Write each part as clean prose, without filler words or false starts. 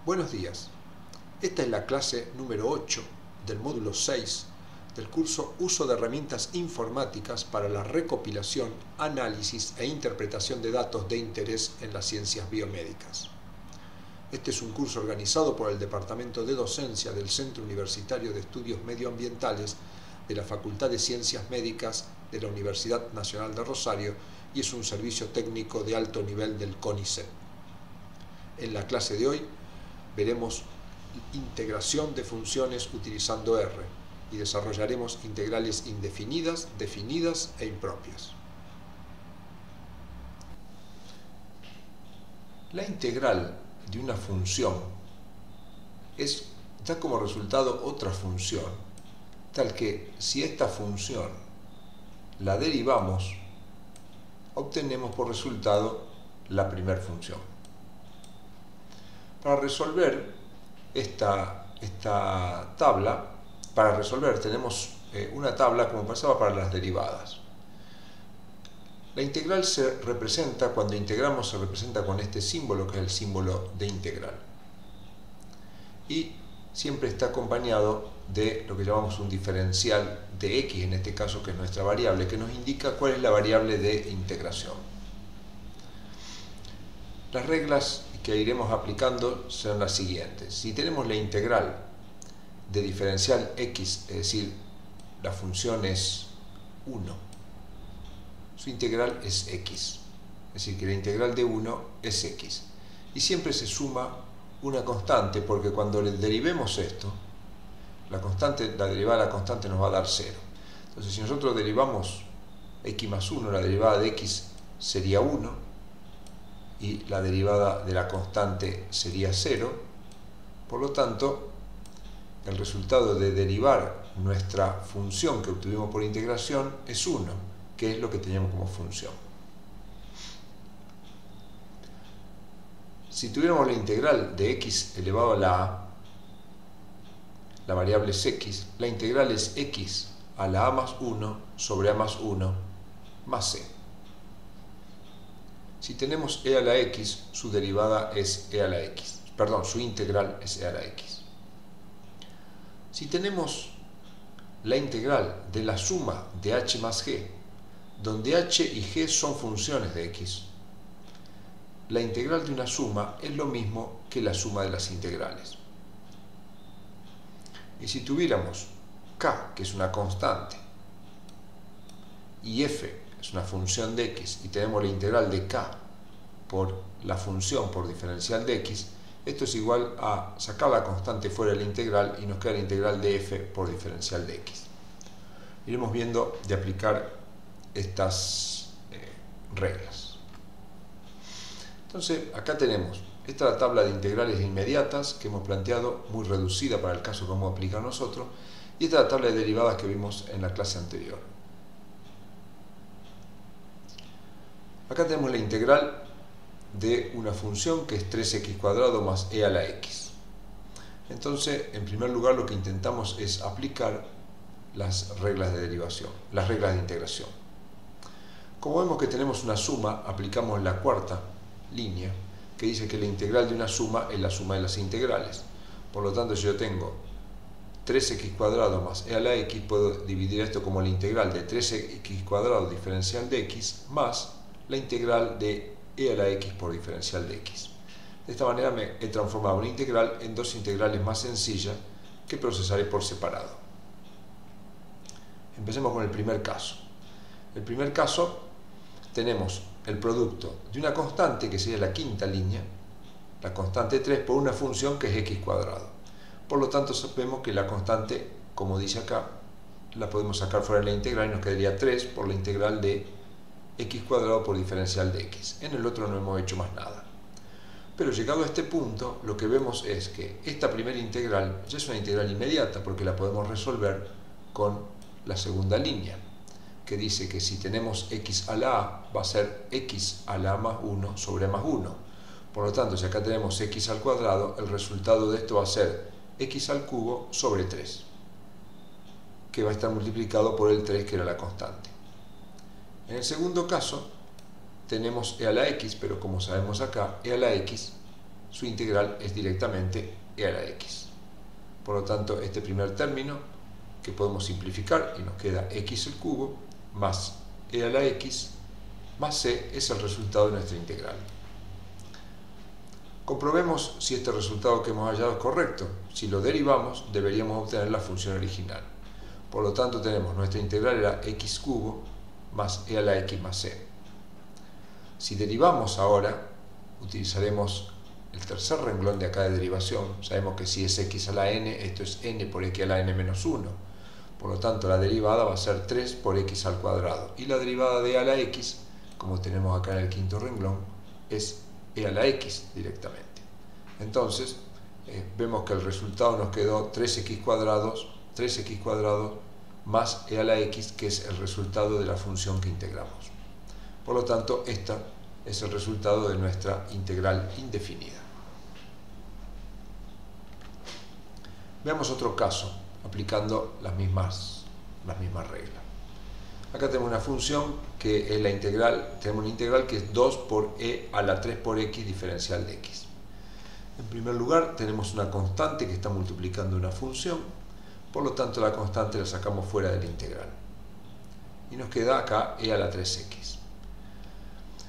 Buenos días. Esta es la clase número 8 del módulo 6 del curso Uso de herramientas informáticas para la recopilación, análisis e interpretación de datos de interés en las ciencias biomédicas. Este es un curso organizado por el Departamento de Docencia del Centro Universitario de Estudios Medioambientales de la Facultad de Ciencias Médicas de la Universidad Nacional de Rosario y es un servicio técnico de alto nivel del CONICET. En la clase de hoy veremos integración de funciones utilizando R y desarrollaremos integrales indefinidas, definidas e impropias. La integral de una función da como resultado otra función, tal que si esta función la derivamos, obtenemos por resultado la primera función. Para resolver esta tabla, tenemos una tabla como pasaba para las derivadas. La integral se representa, cuando integramos, se representa con este símbolo, que es el símbolo de integral. Y siempre está acompañado de lo que llamamos un diferencial de x, en este caso, que es nuestra variable, que nos indica cuál es la variable de integración. Las reglas que iremos aplicando son las siguientes. Si tenemos la integral de diferencial x, es decir, la función es 1, su integral es x, es decir, que la integral de 1 es x. Y siempre se suma una constante, porque cuando le derivemos esto, la derivada de la constante nos va a dar 0. Entonces, si nosotros derivamos x más 1, la derivada de x sería 1, y la derivada de la constante sería 0, por lo tanto, el resultado de derivar nuestra función que obtuvimos por integración es 1, que es lo que teníamos como función. Si tuviéramos la integral de x elevado a la a, la variable es x, la integral es x a la a más 1 sobre a más 1 más c. Si tenemos e a la x, su derivada es e a la x. Perdón, su integral es e a la x. Si tenemos la integral de la suma de h más g, donde h y g son funciones de x, la integral de una suma es lo mismo que la suma de las integrales. Y si tuviéramos k, que es una constante, y f es una función de x, y tenemos la integral de k por la función por diferencial de x, esto es igual a sacar la constante fuera de la integral y nos queda la integral de f por diferencial de x. Iremos viendo de aplicar estas reglas. Entonces, acá tenemos esta es la tabla de integrales inmediatas que hemos planteado, muy reducida para el caso que vamos a aplicar nosotros, y esta es la tabla de derivadas que vimos en la clase anterior. Acá tenemos la integral de una función que es 3x² más e a la x. Entonces, en primer lugar, lo que intentamos es aplicar las reglas de derivación, las reglas de integración. Como vemos que tenemos una suma, aplicamos la cuarta línea, que dice que la integral de una suma es la suma de las integrales. Por lo tanto, si yo tengo 3x² más e a la x, puedo dividir esto como la integral de 3x² diferencial de x más la integral de e a la x por diferencial de x. De esta manera me he transformado una integral en dos integrales más sencillas que procesaré por separado. Empecemos con el primer caso. En el primer caso tenemos el producto de una constante, que sería la quinta línea, la constante 3, por una función que es x². Por lo tanto, sabemos que la constante, como dice acá, la podemos sacar fuera de la integral y nos quedaría 3 por la integral de x² por diferencial de x. En el otro no hemos hecho más nada. Pero llegado a este punto, lo que vemos es que esta primera integral ya es una integral inmediata, porque la podemos resolver con la segunda línea, que dice que si tenemos x a la a, va a ser x a la a más 1 sobre a más 1. Por lo tanto, si acá tenemos x al cuadrado, el resultado de esto va a ser x al cubo sobre 3, que va a estar multiplicado por el 3, que era la constante. En el segundo caso, tenemos e a la x, pero como sabemos acá, e a la x su integral es directamente e a la x. Por lo tanto, este primer término que podemos simplificar y nos queda x al cubo más e a la x más c es el resultado de nuestra integral. Comprobemos si este resultado que hemos hallado es correcto. Si lo derivamos, deberíamos obtener la función original. Por lo tanto, tenemos nuestra integral era x cubo más e a la x más c. Si derivamos ahora, utilizaremos el tercer renglón de acá de derivación. Sabemos que si es x a la n, esto es n por x a la n menos 1. Por lo tanto, la derivada va a ser 3 por x al cuadrado. Y la derivada de e a la x, como tenemos acá en el quinto renglón, es e a la x directamente. Entonces, vemos que el resultado nos quedó 3x cuadrados más e a la x, que es el resultado de la función que integramos. Por lo tanto, esta es el resultado de nuestra integral indefinida. Veamos otro caso, aplicando las mismas reglas. Acá tenemos una función que es la integral, tenemos una integral que es 2 por e a la 3 por x diferencial de x. En primer lugar, tenemos una constante que está multiplicando una función, por lo tanto la constante la sacamos fuera de la integral. Y nos queda acá e a la 3x.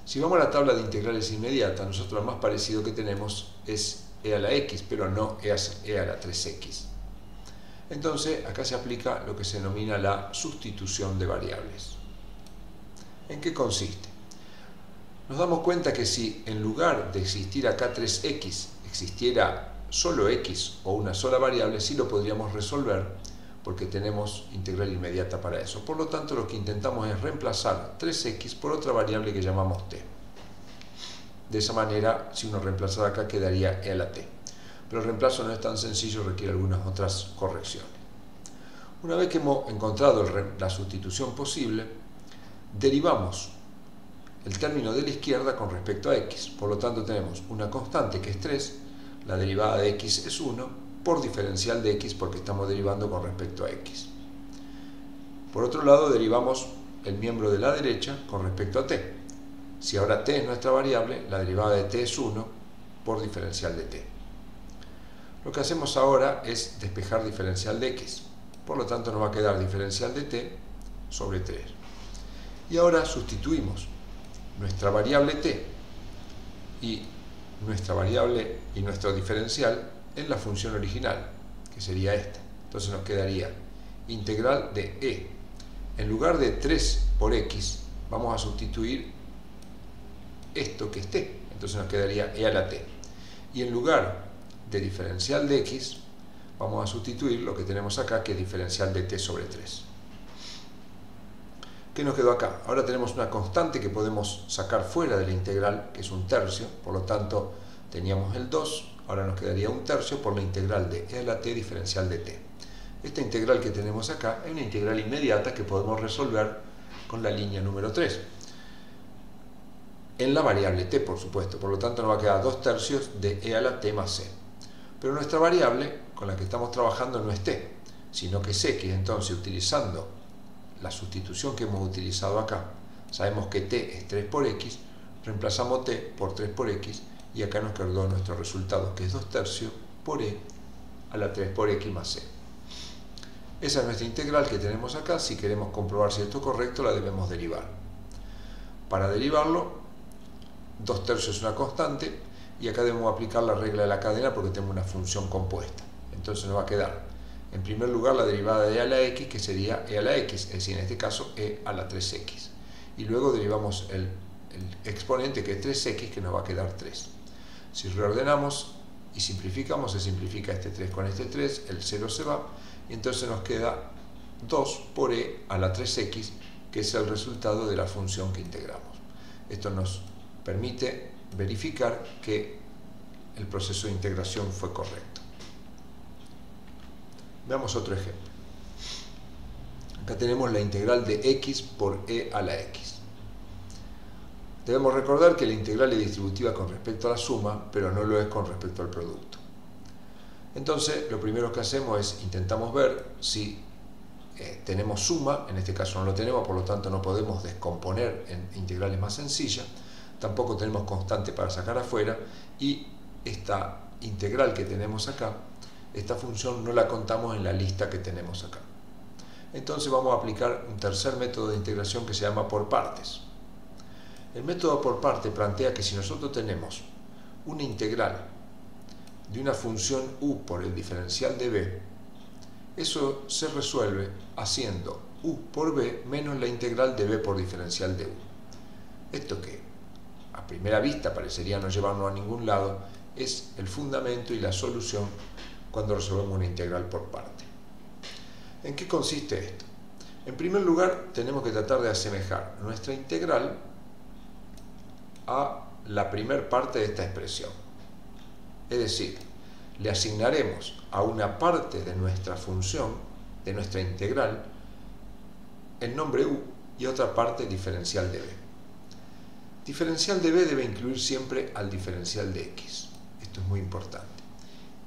Si vamos a la tabla de integrales inmediata, nosotros lo más parecido que tenemos es e a la x, pero no e a la 3x. Entonces, acá se aplica lo que se denomina la sustitución de variables. ¿En qué consiste? Nos damos cuenta que si en lugar de existir acá 3x, existiera solo x o una sola variable, sí lo podríamos resolver porque tenemos integral inmediata para eso. Por lo tanto, lo que intentamos es reemplazar 3x por otra variable que llamamos t. De esa manera, si uno reemplazara acá, quedaría e a la t. Pero el reemplazo no es tan sencillo, requiere algunas otras correcciones. Una vez que hemos encontrado la sustitución posible, derivamos el término de la izquierda con respecto a x. Por lo tanto, tenemos una constante que es 3, la derivada de x es 1, por diferencial de x porque estamos derivando con respecto a x. Por otro lado, derivamos el miembro de la derecha con respecto a t. Si ahora t es nuestra variable, la derivada de t es 1 por diferencial de t. Lo que hacemos ahora es despejar diferencial de x. Por lo tanto, nos va a quedar diferencial de t sobre 3. Y ahora sustituimos nuestra variable t y nuestra variable y nuestro diferencial en la función original, que sería esta. Entonces nos quedaría integral de e. En lugar de 3 por x, vamos a sustituir esto que es t. Entonces nos quedaría e a la t. Y en lugar de diferencial de x, vamos a sustituir lo que tenemos acá, que es diferencial de t sobre 3. ¿Qué nos quedó acá? Ahora tenemos una constante que podemos sacar fuera de la integral, que es un tercio. Por lo tanto, teníamos el 2, ahora nos quedaría un tercio por la integral de e a la t diferencial de t. Esta integral que tenemos acá es una integral inmediata que podemos resolver con la línea número 3. En la variable t, por supuesto. Por lo tanto, nos va a quedar 2 tercios de e a la t más c. Pero nuestra variable con la que estamos trabajando no es t, sino que es x. Entonces, utilizando la sustitución que hemos utilizado acá, sabemos que t es 3 por x, reemplazamos t por 3 por x y acá nos quedó nuestro resultado, que es 2 tercios por e a la 3 por x más c. Esa es nuestra integral que tenemos acá. Si queremos comprobar si esto es correcto, la debemos derivar. Para derivarlo, 2 tercios es una constante y acá debemos aplicar la regla de la cadena porque tenemos una función compuesta. Entonces nos va a quedar, en primer lugar, la derivada de e a la x, que sería e a la x, es decir, en este caso e a la 3x. Y luego derivamos el exponente, que es 3x, que nos va a quedar 3. Si reordenamos y simplificamos, se simplifica este 3 con este 3, el 0 se va, y entonces nos queda 2 por e a la 3x, que es el resultado de la función que integramos. Esto nos permite verificar que el proceso de integración fue correcto. Veamos otro ejemplo. Acá tenemos la integral de x por e a la x. Debemos recordar que la integral es distributiva con respecto a la suma, pero no lo es con respecto al producto. Entonces, lo primero que hacemos es intentamos ver si tenemos suma. En este caso no lo tenemos, por lo tanto no podemos descomponer en integrales más sencillas. Tampoco tenemos constante para sacar afuera y esta integral que tenemos acá, esta función no la contamos en la lista que tenemos acá. Entonces vamos a aplicar un tercer método de integración que se llama por partes. El método por parte plantea que si nosotros tenemos una integral de una función u por el diferencial de b, eso se resuelve haciendo u por b menos la integral de b por diferencial de u. Esto que a primera vista parecería no llevarnos a ningún lado, es el fundamento y la solución cuando resolvemos una integral por parte. ¿En qué consiste esto? En primer lugar, tenemos que tratar de asemejar nuestra integral a la primer parte de esta expresión. Es decir, le asignaremos a una parte de nuestra función, de nuestra integral, el nombre u y a otra parte diferencial de b. Diferencial de b debe incluir siempre al diferencial de x. Esto es muy importante.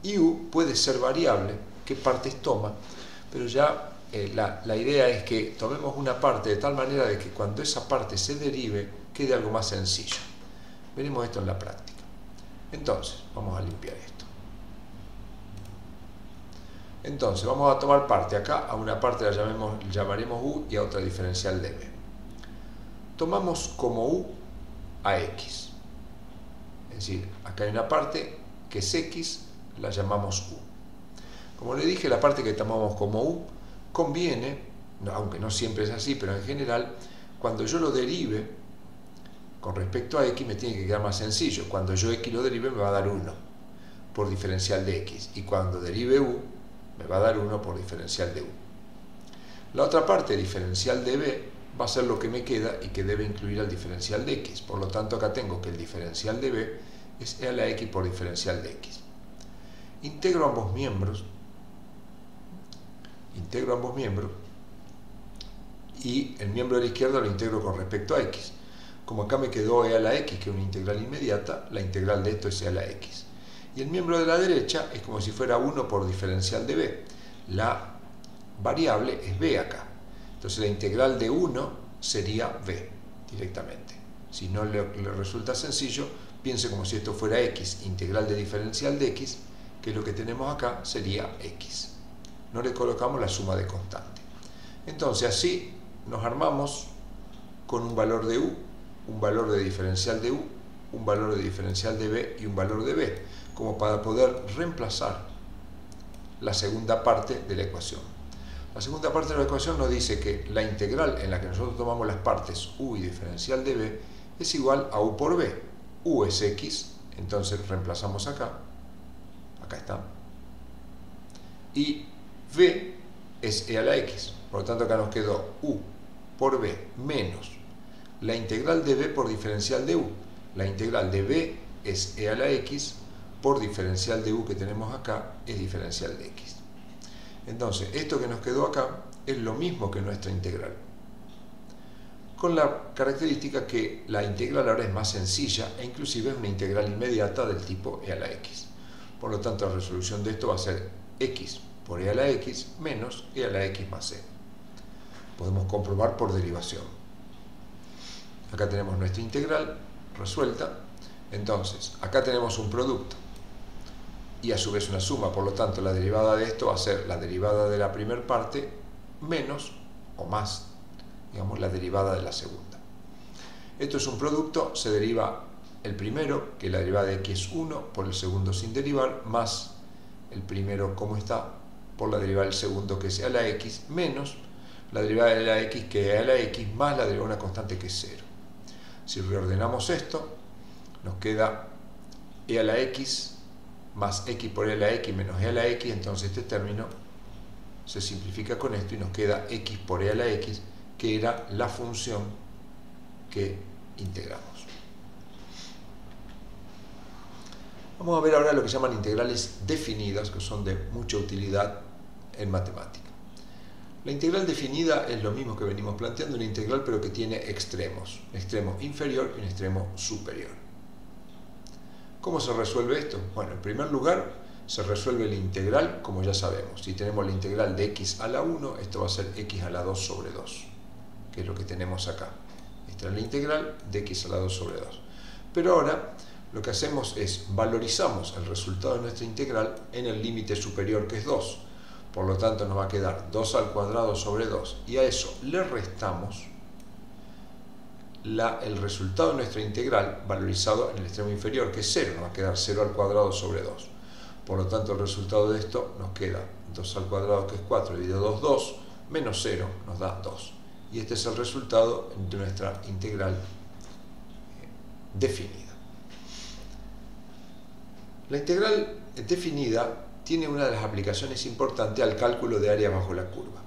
Y u puede ser variable, qué partes toma, pero ya la idea es que tomemos una parte de tal manera de que cuando esa parte se derive quede algo más sencillo. Veremos esto en la práctica. Entonces, vamos a limpiar esto. Entonces, vamos a tomar parte acá, a una parte la llamaremos u y a otra diferencial de b. Tomamos como u a x. Es decir, acá hay una parte que es x, la llamamos u. Como le dije, la parte que tomamos como u conviene, aunque no siempre es así, pero en general, cuando yo lo derive con respecto a x me tiene que quedar más sencillo. Cuando yo x lo derive me va a dar 1 por diferencial de x, y cuando derive u me va a dar 1 por diferencial de u. La otra parte, diferencial de b, va a ser lo que me queda y que debe incluir al diferencial de x. Por lo tanto, acá tengo que el diferencial de b es e a la x por diferencial de x. Integro ambos miembros y el miembro de la izquierda lo integro con respecto a x. Como acá me quedó e a la x, que es una integral inmediata, la integral de esto es e a la x. Y el miembro de la derecha es como si fuera 1 por diferencial de b. La variable es b acá. Entonces la integral de 1 sería b directamente. Si no le resulta sencillo, piense como si esto fuera x, integral de diferencial de x, que lo que tenemos acá sería x. No le colocamos la suma de constante. Entonces así nos armamos con un valor de u, un valor de diferencial de u, un valor de diferencial de b y un valor de b, como para poder reemplazar la segunda parte de la ecuación. La segunda parte de la ecuación nos dice que la integral en la que nosotros tomamos las partes u y diferencial de b es igual a u por b. U es x, entonces reemplazamos acá está, y b es e a la x. Por lo tanto, acá nos quedó u por b menos la integral de b por diferencial de u. La integral de b es e a la x por diferencial de u que tenemos acá es diferencial de x. Entonces, esto que nos quedó acá es lo mismo que nuestra integral, con la característica que la integral ahora es más sencilla e inclusive es una integral inmediata del tipo e a la x. Por lo tanto, la resolución de esto va a ser x por e a la x menos e a la x más e. Podemos comprobar por derivación. Acá tenemos nuestra integral resuelta. Entonces, acá tenemos un producto y a su vez una suma. Por lo tanto, la derivada de esto va a ser la derivada de la primera parte menos o más, digamos, la derivada de la segunda. Esto es un producto, se deriva el primero, que la derivada de x es 1, por el segundo sin derivar, más el primero como está, por la derivada del segundo que es e a la x, menos la derivada de la x que es e a la x, más la derivada de una constante que es 0. Si reordenamos esto, nos queda e a la x más x por e a la x menos e a la x, entonces este término se simplifica con esto y nos queda x por e a la x, que era la función que integramos. Vamos a ver ahora lo que llaman integrales definidas, que son de mucha utilidad en matemática. La integral definida es lo mismo que venimos planteando, una integral pero que tiene extremos, un extremo inferior y un extremo superior. ¿Cómo se resuelve esto? Bueno, en primer lugar se resuelve la integral como ya sabemos. Si tenemos la integral de x a la 1, esto va a ser x a la 2 sobre 2, que es lo que tenemos acá. Esta es la integral de x a la 2 sobre 2. Pero ahora lo que hacemos es valorizamos el resultado de nuestra integral en el límite superior, que es 2. Por lo tanto nos va a quedar 2 al cuadrado sobre 2, y a eso le restamos el resultado de nuestra integral valorizado en el extremo inferior, que es 0. Nos va a quedar 0 al cuadrado sobre 2. Por lo tanto, el resultado de esto nos queda 2 al cuadrado, que es 4, dividido 2, 2, menos 0 nos da 2. Y este es el resultado de nuestra integral definida. La integral definida tiene una de las aplicaciones importantes al cálculo de área bajo la curva.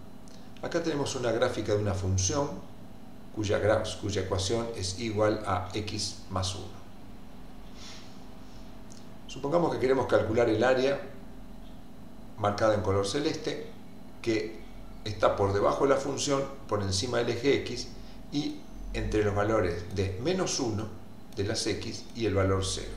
Acá tenemos una gráfica de una función cuya ecuación es igual a x más 1. Supongamos que queremos calcular el área marcada en color celeste, que está por debajo de la función, por encima del eje x, y entre los valores de menos 1 de las x y el valor 0.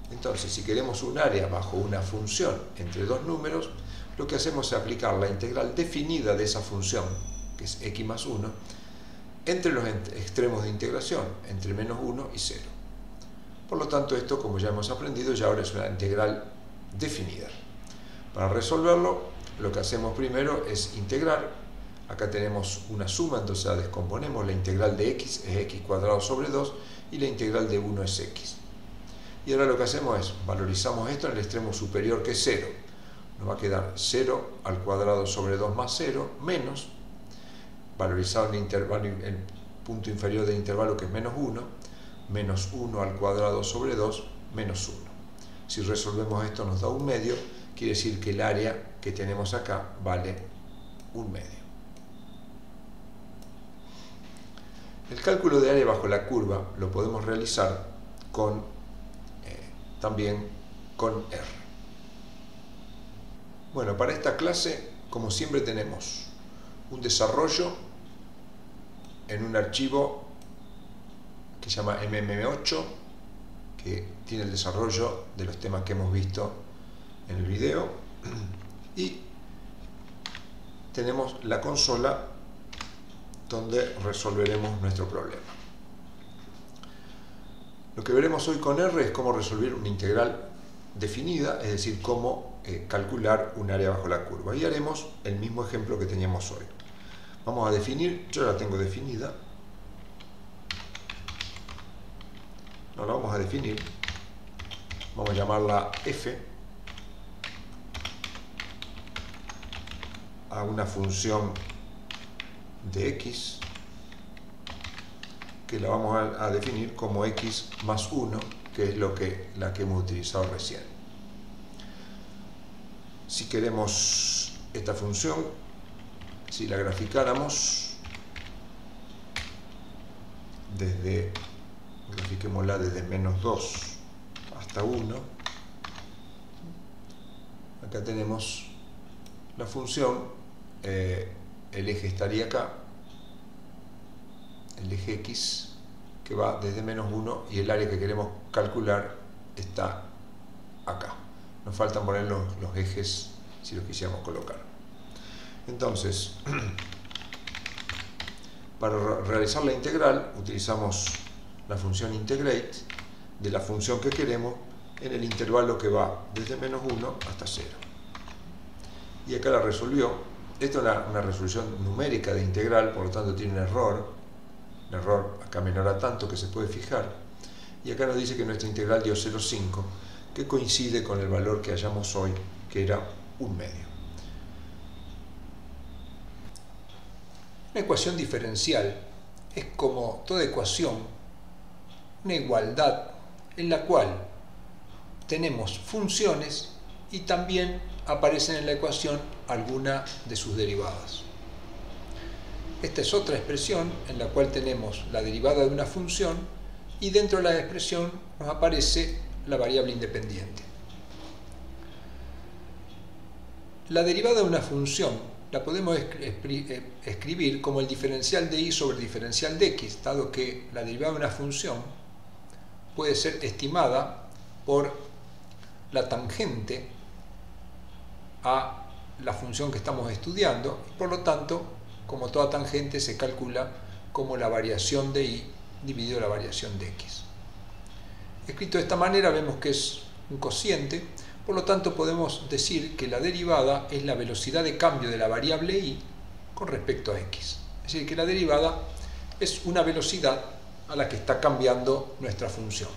Entonces, si queremos un área bajo una función entre dos números, lo que hacemos es aplicar la integral definida de esa función, que es x más 1, entre los extremos de integración, entre menos 1 y 0. Por lo tanto, esto, como ya hemos aprendido, ya ahora es una integral definida. Para resolverlo, lo que hacemos primero es integrar. Acá tenemos una suma, entonces la descomponemos. La integral de x es x cuadrado sobre 2 y la integral de 1 es x. Y ahora lo que hacemos es valorizamos esto en el extremo superior, que es 0. Nos va a quedar 0 al cuadrado sobre 2 más 0, menos, valorizado en el punto inferior del intervalo, que es menos 1, menos 1 al cuadrado sobre 2, menos 1. Si resolvemos esto nos da 1/2, quiere decir que el área que tenemos acá vale 1/2. El cálculo de área bajo la curva lo podemos realizar también con R. Bueno, para esta clase, como siempre, tenemos un desarrollo en un archivo que se llama MM8, que tiene el desarrollo de los temas que hemos visto en el video, y tenemos la consola donde resolveremos nuestro problema. Lo que veremos hoy con R es cómo resolver una integral definida, es decir, cómo calcular un área bajo la curva, y haremos el mismo ejemplo que teníamos hoy. Vamos a definir, yo la tengo definida, no la vamos a definir, vamos a llamarla f a una función de x, que la vamos a definir como x más 1, que es la que hemos utilizado recién. Si queremos esta función, si la graficáramos grafiquémosla desde menos 2 hasta 1, acá tenemos la función, el eje estaría acá, el eje x, que va desde menos 1, y el área que queremos calcular está acá. Nos faltan poner los ejes si los quisiéramos colocar. Entonces, para realizar la integral utilizamos la función integrate de la función que queremos en el intervalo que va desde menos 1 hasta 0. Y acá la resolvió. Esto es una resolución numérica de integral, por lo tanto tiene un error acá menor a tanto, que se puede fijar, y acá nos dice que nuestra integral dio 0,5, que coincide con el valor que hallamos hoy, que era 1/2. Una ecuación diferencial es, como toda ecuación, una igualdad en la cual tenemos funciones y también aparecen en la ecuación alguna de sus derivadas. Esta es otra expresión en la cual tenemos la derivada de una función y dentro de la expresión nos aparece la variable independiente. La derivada de una función la podemos escribir como el diferencial de y sobre el diferencial de x, dado que la derivada de una función puede ser estimada por la tangente a la función que estamos estudiando, y por lo tanto, como toda tangente, se calcula como la variación de y dividido la variación de x. Escrito de esta manera vemos que es un cociente, por lo tanto podemos decir que la derivada es la velocidad de cambio de la variable y con respecto a x. Es decir, que la derivada es una velocidad a la que está cambiando nuestra función.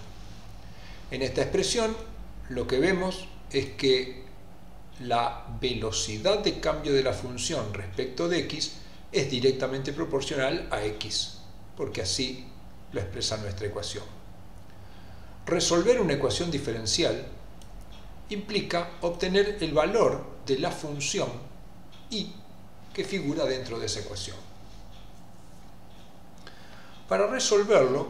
En esta expresión lo que vemos es que la velocidad de cambio de la función respecto de x es directamente proporcional a x, porque así lo expresa nuestra ecuación. Resolver una ecuación diferencial implica obtener el valor de la función y que figura dentro de esa ecuación. Para resolverlo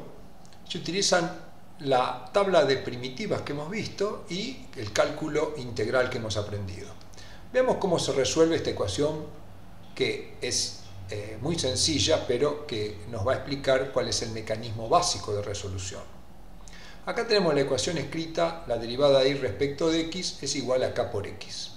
se utilizan la tabla de primitivas que hemos visto y el cálculo integral que hemos aprendido. Veamos cómo se resuelve esta ecuación, que es muy sencilla, pero que nos va a explicar cuál es el mecanismo básico de resolución. Acá tenemos la ecuación escrita: la derivada de y respecto de x es igual a k por x.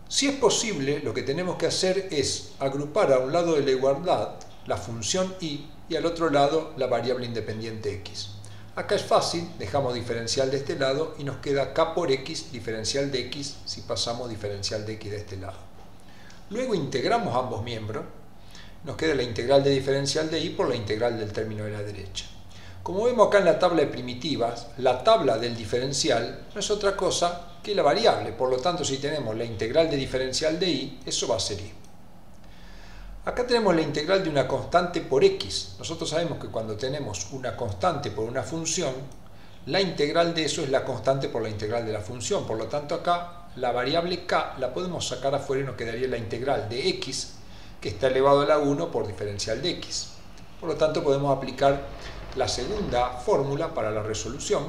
Si es posible, lo que tenemos que hacer es agrupar a un lado de la igualdad la función y al otro lado la variable independiente x. Acá es fácil, dejamos diferencial de este lado y nos queda k por x diferencial de x si pasamos diferencial de x de este lado. Luego integramos ambos miembros, nos queda la integral de diferencial de y por la integral del término de la derecha. Como vemos acá en la tabla de primitivas, la tabla del diferencial no es otra cosa que la variable, por lo tanto si tenemos la integral de diferencial de y, eso va a ser y. Acá tenemos la integral de una constante por x. Nosotros sabemos que cuando tenemos una constante por una función, la integral de eso es la constante por la integral de la función. Por lo tanto acá la variable k la podemos sacar afuera y nos quedaría la integral de x, que está elevado a la 1 por diferencial de x. Por lo tanto podemos aplicar la segunda fórmula para la resolución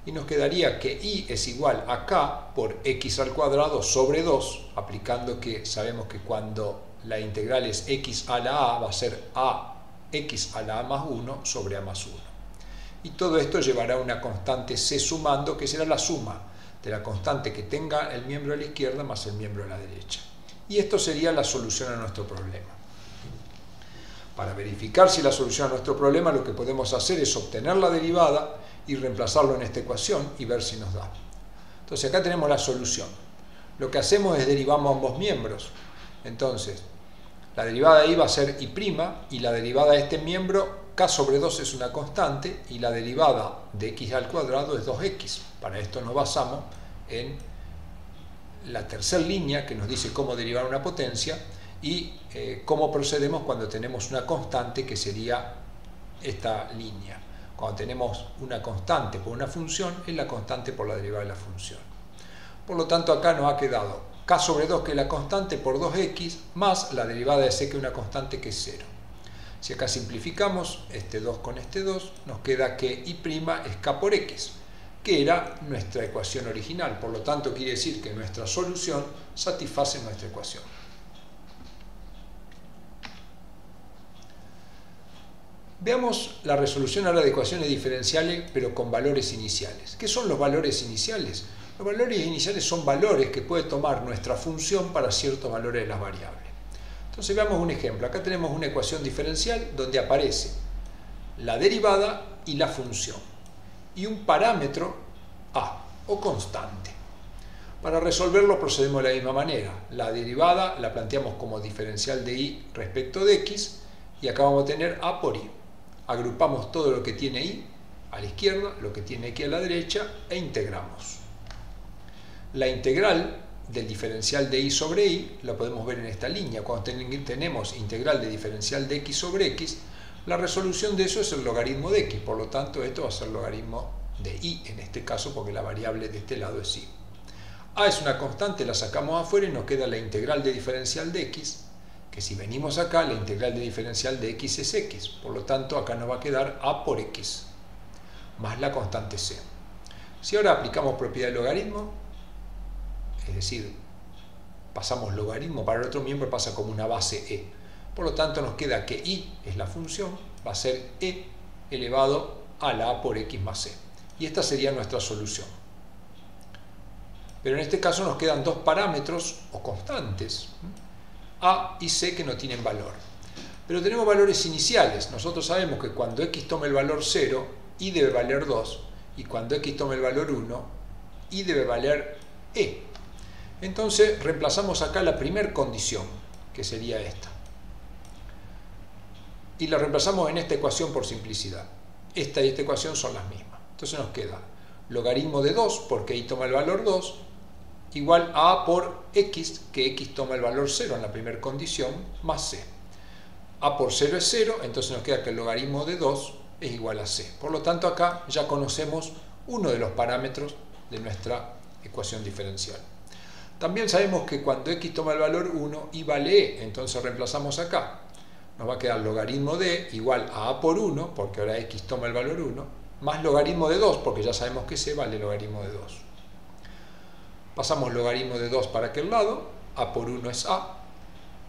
y nos quedaría que y es igual a k por x al cuadrado sobre 2, aplicando que sabemos que cuando la integral es x a la a, va a ser a x a la a más 1 sobre a más 1. Y todo esto llevará a una constante c sumando, que será la suma de la constante que tenga el miembro de la izquierda más el miembro de la derecha. Y esto sería la solución a nuestro problema. Para verificar si la solución a nuestro problema, lo que podemos hacer es obtener la derivada y reemplazarlo en esta ecuación y ver si nos da. Entonces acá tenemos la solución. Lo que hacemos es derivamos ambos miembros. Entonces, la derivada de y va a ser y' y la derivada de este miembro, k sobre 2 es una constante y la derivada de x al cuadrado es 2x. Para esto nos basamos en la tercera línea que nos dice cómo derivar una potencia y cómo procedemos cuando tenemos una constante, que sería esta línea. Cuando tenemos una constante por una función, es la constante por la derivada de la función. Por lo tanto, acá nos ha quedado k sobre 2, que es la constante, por 2x, más la derivada de c, que es una constante, que es 0. Si acá simplificamos este 2 con este 2, nos queda que y' es k por x, que era nuestra ecuación original. Por lo tanto, quiere decir que nuestra solución satisface nuestra ecuación. Veamos la resolución ahora de ecuaciones diferenciales, pero con valores iniciales. ¿Qué son los valores iniciales? Los valores iniciales son valores que puede tomar nuestra función para ciertos valores de las variables. Entonces veamos un ejemplo. Acá tenemos una ecuación diferencial donde aparece la derivada y la función y un parámetro a o constante. Para resolverlo procedemos de la misma manera. La derivada la planteamos como diferencial de y respecto de x y acá vamos a tener a por y. Agrupamos todo lo que tiene y a la izquierda, lo que tiene x a la derecha e integramos. La integral del diferencial de y sobre y la podemos ver en esta línea. Cuando tenemos integral de diferencial de x sobre x, la resolución de eso es el logaritmo de x. Por lo tanto, esto va a ser logaritmo de y en este caso, porque la variable de este lado es y. A es una constante, la sacamos afuera y nos queda la integral de diferencial de x, que si venimos acá, la integral de diferencial de x es x. Por lo tanto, acá nos va a quedar a por x, más la constante c. Si ahora aplicamos propiedad de logaritmo, es decir, pasamos logaritmo para el otro miembro, pasa como una base e. Por lo tanto, nos queda que y es la función, va a ser e elevado a la a por x más c. Y esta sería nuestra solución. Pero en este caso nos quedan dos parámetros o constantes, a y c, que no tienen valor. Pero tenemos valores iniciales. Nosotros sabemos que cuando x toma el valor 0, y debe valer 2, y cuando x tome el valor 1, y debe valer e. Entonces reemplazamos acá la primera condición, que sería esta. Y la reemplazamos en esta ecuación por simplicidad. Esta y esta ecuación son las mismas. Entonces nos queda logaritmo de 2, porque y toma el valor 2, igual a a por x, que x toma el valor 0 en la primera condición, más c. A por 0 es 0, entonces nos queda que el logaritmo de 2 es igual a c. Por lo tanto, acá ya conocemos uno de los parámetros de nuestra ecuación diferencial. También sabemos que cuando x toma el valor 1, y vale e, entonces reemplazamos acá. Nos va a quedar logaritmo de igual a por 1, porque ahora x toma el valor 1, más logaritmo de 2, porque ya sabemos que c vale logaritmo de 2. Pasamos logaritmo de 2 para aquel lado, a por 1 es a,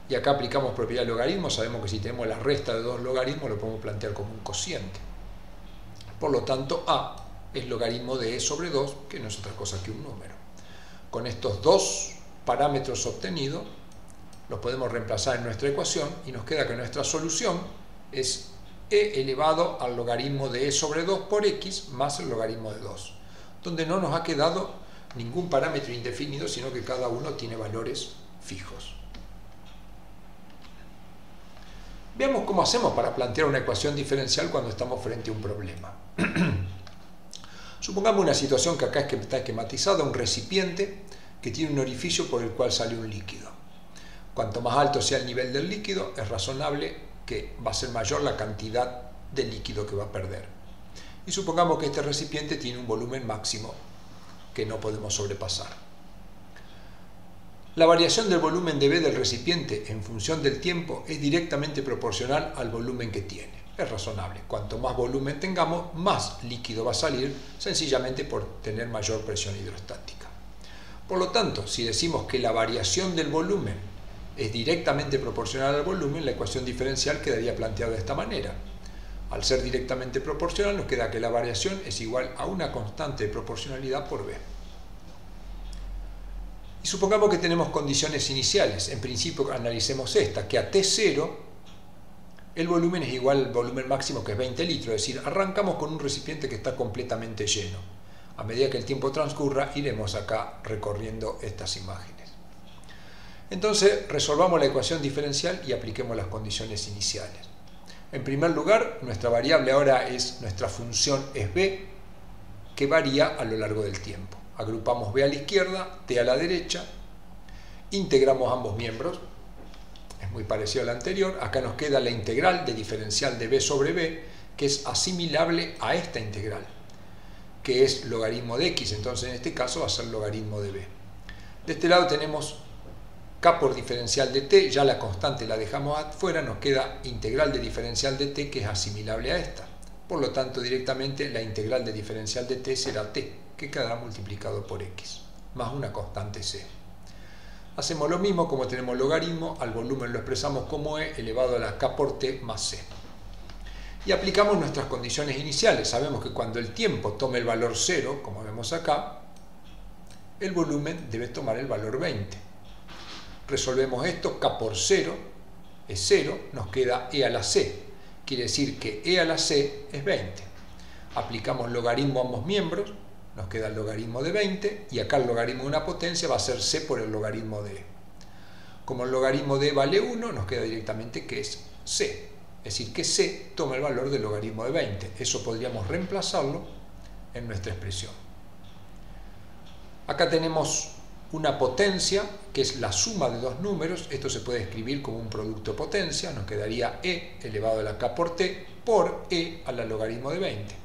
y acá aplicamos propiedad de logaritmo, sabemos que si tenemos la resta de dos logaritmos lo podemos plantear como un cociente. Por lo tanto, a es logaritmo de e sobre 2, que no es otra cosa que un número. Con estos dos parámetros obtenidos, los podemos reemplazar en nuestra ecuación y nos queda que nuestra solución es e elevado al logaritmo de e sobre 2 por x más el logaritmo de 2, donde no nos ha quedado ningún parámetro indefinido, sino que cada uno tiene valores fijos. Veamos cómo hacemos para plantear una ecuación diferencial cuando estamos frente a un problema. Supongamos una situación que acá está esquematizada, un recipiente que tiene un orificio por el cual sale un líquido. Cuanto más alto sea el nivel del líquido, es razonable que va a ser mayor la cantidad de líquido que va a perder. Y supongamos que este recipiente tiene un volumen máximo que no podemos sobrepasar. La variación del volumen de B del recipiente en función del tiempo es directamente proporcional al volumen que tiene. Es razonable. Cuanto más volumen tengamos, más líquido va a salir, sencillamente por tener mayor presión hidrostática. Por lo tanto, si decimos que la variación del volumen es directamente proporcional al volumen, la ecuación diferencial quedaría planteada de esta manera. Al ser directamente proporcional, nos queda que la variación es igual a una constante de proporcionalidad por B. Y supongamos que tenemos condiciones iniciales. En principio analicemos esta, que a T0 el volumen es igual al volumen máximo, que es 20 litros, es decir, arrancamos con un recipiente que está completamente lleno. A medida que el tiempo transcurra, iremos acá recorriendo estas imágenes. Entonces, resolvamos la ecuación diferencial y apliquemos las condiciones iniciales. En primer lugar, nuestra variable ahora es, nuestra función es b, que varía a lo largo del tiempo. Agrupamos b a la izquierda, t a la derecha, integramos ambos miembros, es muy parecido al anterior. Acá nos queda la integral de diferencial de b sobre b, que es asimilable a esta integral, que es logaritmo de x, entonces en este caso va a ser logaritmo de b. De este lado tenemos k por diferencial de t, ya la constante la dejamos afuera, nos queda integral de diferencial de t, que es asimilable a esta. Por lo tanto, directamente la integral de diferencial de t será t, que quedará multiplicado por x, más una constante c. Hacemos lo mismo, como tenemos logaritmo, al volumen lo expresamos como e elevado a la k por t más c. Y aplicamos nuestras condiciones iniciales. Sabemos que cuando el tiempo tome el valor 0, como vemos acá, el volumen debe tomar el valor 20. Resolvemos esto, k por 0 es 0, nos queda e a la c. Quiere decir que e a la c es 20. Aplicamos logaritmo a ambos miembros, nos queda el logaritmo de 20, y acá el logaritmo de una potencia va a ser c por el logaritmo de e. Como el logaritmo de e vale 1, nos queda directamente que es c. Es decir, que c toma el valor del logaritmo de 20. Eso podríamos reemplazarlo en nuestra expresión. Acá tenemos una potencia, que es la suma de dos números. Esto se puede escribir como un producto de potencia. Nos quedaría e elevado a la k por t por e a la logaritmo de 20.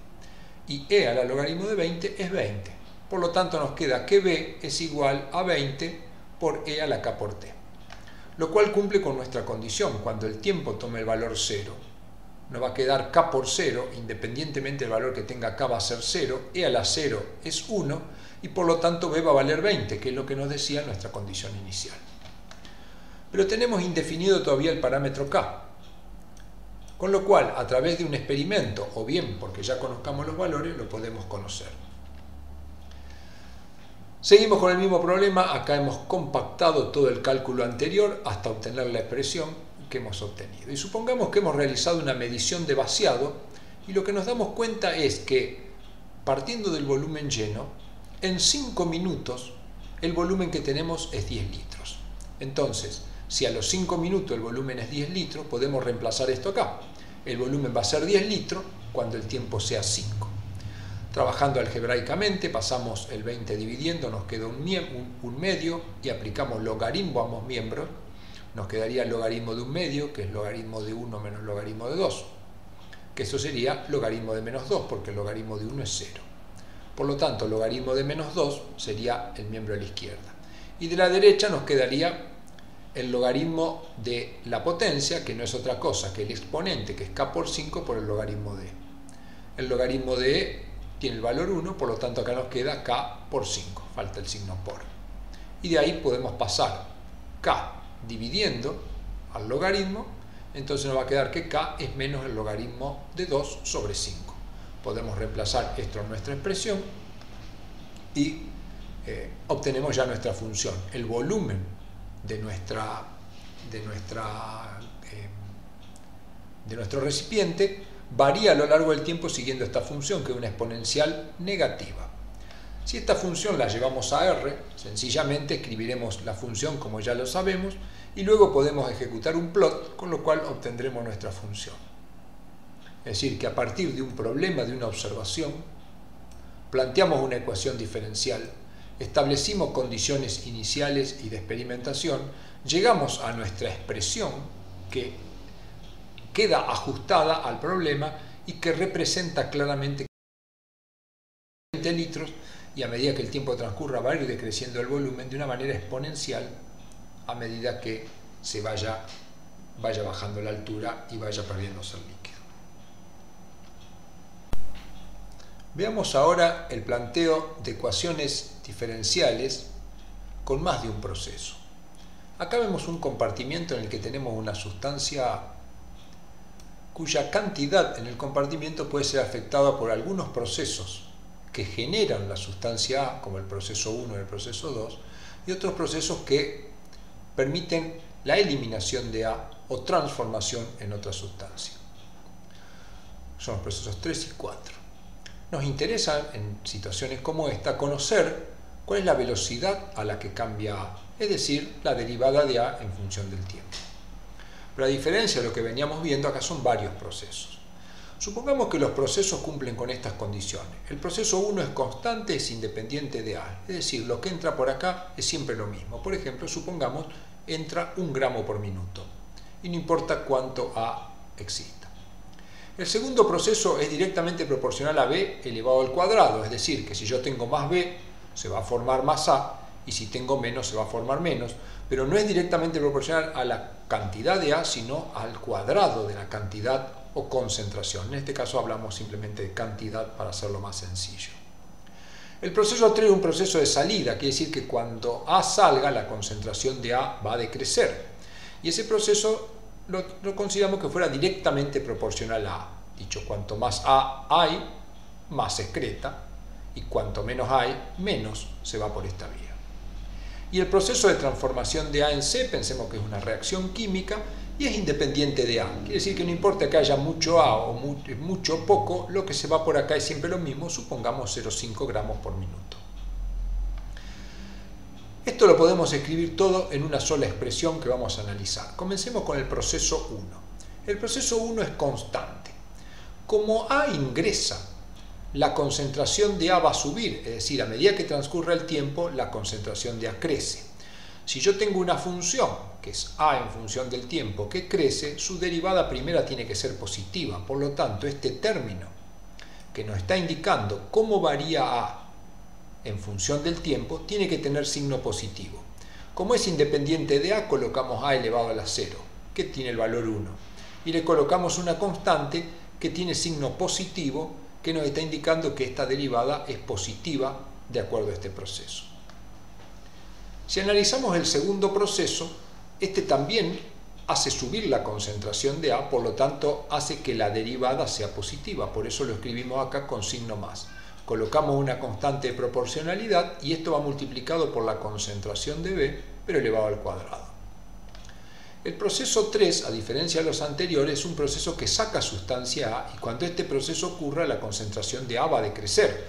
Y e a la logaritmo de 20 es 20. Por lo tanto, nos queda que b es igual a 20 por e a la k por t. Lo cual cumple con nuestra condición. Cuando el tiempo tome el valor 0, nos va a quedar k por 0, independientemente del valor que tenga k va a ser 0, e a la 0 es 1, y por lo tanto b va a valer 20, que es lo que nos decía nuestra condición inicial. Pero tenemos indefinido todavía el parámetro k, con lo cual a través de un experimento, o bien porque ya conozcamos los valores, lo podemos conocer. Seguimos con el mismo problema. Acá hemos compactado todo el cálculo anterior hasta obtener la expresión que hemos obtenido. Y supongamos que hemos realizado una medición de vaciado Y lo que nos damos cuenta es que, partiendo del volumen lleno, en 5 minutos el volumen que tenemos es 10 litros. Entonces, si a los 5 minutos el volumen es 10 litros, podemos reemplazar esto acá. El volumen va a ser 10 litros cuando el tiempo sea 5. Trabajando algebraicamente, pasamos el 20 dividiendo, nos queda un medio y aplicamos logaritmo a ambos miembros. Nos quedaría el logaritmo de un medio, que es logaritmo de 1 menos logaritmo de 2. Que eso sería logaritmo de menos 2, porque el logaritmo de 1 es 0. Por lo tanto, logaritmo de menos 2 sería el miembro de la izquierda. Y de la derecha nos quedaría el logaritmo de la potencia, que no es otra cosa que el exponente, que es k por 5 por el logaritmo de e. El logaritmo de e tiene el valor 1, por lo tanto acá nos queda k por 5, falta el signo por. Y de ahí podemos pasar k dividiendo al logaritmo, entonces nos va a quedar que k es menos el logaritmo de 2 sobre 5. Podemos reemplazar esto en nuestra expresión y obtenemos ya nuestra función. El volumen de nuestro recipiente varía a lo largo del tiempo siguiendo esta función, que es una exponencial negativa. Si esta función la llevamos a R, sencillamente escribiremos la función como ya lo sabemos y luego podemos ejecutar un plot, con lo cual obtendremos nuestra función. Es decir, que a partir de un problema, de una observación, planteamos una ecuación diferencial, establecimos condiciones iniciales y de experimentación, llegamos a nuestra expresión que queda ajustada al problema y que representa claramente 20 litros, y a medida que el tiempo transcurra va a ir decreciendo el volumen de una manera exponencial a medida que se vaya bajando la altura y vaya perdiéndose el líquido. Veamos ahora el planteo de ecuaciones diferenciales con más de un proceso. Acá vemos un compartimiento en el que tenemos una sustancia cuya cantidad en el compartimiento puede ser afectada por algunos procesos que generan la sustancia A, como el proceso 1 y el proceso 2, y otros procesos que permiten la eliminación de A o transformación en otra sustancia. Son los procesos 3 y 4. Nos interesa, en situaciones como esta, conocer cuál es la velocidad a la que cambia A, es decir, la derivada de A en función del tiempo. Pero a diferencia de lo que veníamos viendo, acá son varios procesos. Supongamos que los procesos cumplen con estas condiciones. El proceso 1 es constante, es independiente de A, es decir, lo que entra por acá es siempre lo mismo. Por ejemplo, supongamos entra 1 gramo por minuto y no importa cuánto A exista. El segundo proceso es directamente proporcional a B elevado al cuadrado, es decir, que si yo tengo más B se va a formar más A y si tengo menos se va a formar menos, pero no es directamente proporcional a la cantidad de A, sino al cuadrado de la cantidad o concentración. En este caso hablamos simplemente de cantidad para hacerlo más sencillo. El proceso 3 es un proceso de salida, quiere decir que cuando A salga, la concentración de A va a decrecer. Y ese proceso lo consideramos que fuera directamente proporcional a A. Dicho, cuanto más A hay, más se excreta, y cuanto menos hay, menos se va por esta vía. Y el proceso de transformación de A en C, pensemos que es una reacción química y es independiente de A. Quiere decir que no importa que haya mucho A o mucho o poco, lo que se va por acá es siempre lo mismo, supongamos 0,5 gramos por minuto. Esto lo podemos escribir todo en una sola expresión que vamos a analizar. Comencemos con el proceso 1. El proceso 1 es constante. Como A ingresa, la concentración de A va a subir, es decir, a medida que transcurre el tiempo, la concentración de A crece. Si yo tengo una función, que es A en función del tiempo, que crece, su derivada primera tiene que ser positiva. Por lo tanto, este término que nos está indicando cómo varía A en función del tiempo, tiene que tener signo positivo. Como es independiente de A, colocamos A elevado a la 0, que tiene el valor 1. Y le colocamos una constante que tiene signo positivo, que nos está indicando que esta derivada es positiva de acuerdo a este proceso. Si analizamos el segundo proceso, este también hace subir la concentración de A, por lo tanto hace que la derivada sea positiva, por eso lo escribimos acá con signo más. Colocamos una constante de proporcionalidad y esto va multiplicado por la concentración de B, pero elevado al cuadrado. El proceso 3, a diferencia de los anteriores, es un proceso que saca sustancia A y cuando este proceso ocurra la concentración de A va a decrecer.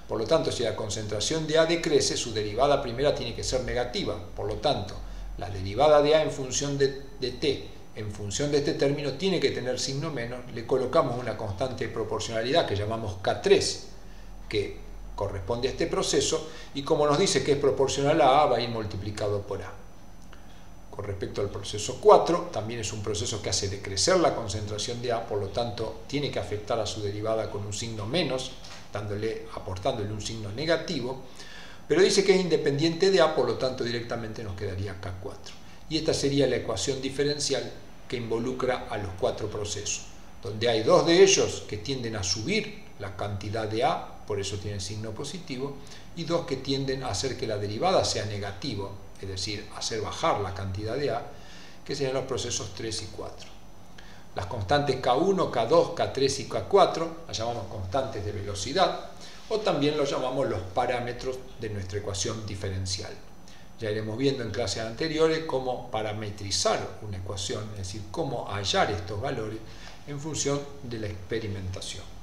Por lo tanto, si la concentración de A decrece, su derivada primera tiene que ser negativa. Por lo tanto, la derivada de A en función de T, en función de este término, tiene que tener signo menos. Le colocamos una constante de proporcionalidad que llamamos K3, que corresponde a este proceso, y como nos dice que es proporcional a A, va a ir multiplicado por A. Con respecto al proceso 4, también es un proceso que hace decrecer la concentración de A, por lo tanto, tiene que afectar a su derivada con un signo menos, aportándole un signo negativo, pero dice que es independiente de A, por lo tanto directamente nos quedaría K4. Y esta sería la ecuación diferencial que involucra a los 4 procesos, donde hay 2 de ellos que tienden a subir la cantidad de A, por eso tienen signo positivo, y 2 que tienden a hacer que la derivada sea negativo, es decir, hacer bajar la cantidad de A, que serían los procesos 3 y 4. Las constantes K1, K2, K3 y K4 las llamamos constantes de velocidad o también los llamamos los parámetros de nuestra ecuación diferencial. Ya iremos viendo en clases anteriores cómo parametrizar una ecuación, es decir, cómo hallar estos valores en función de la experimentación.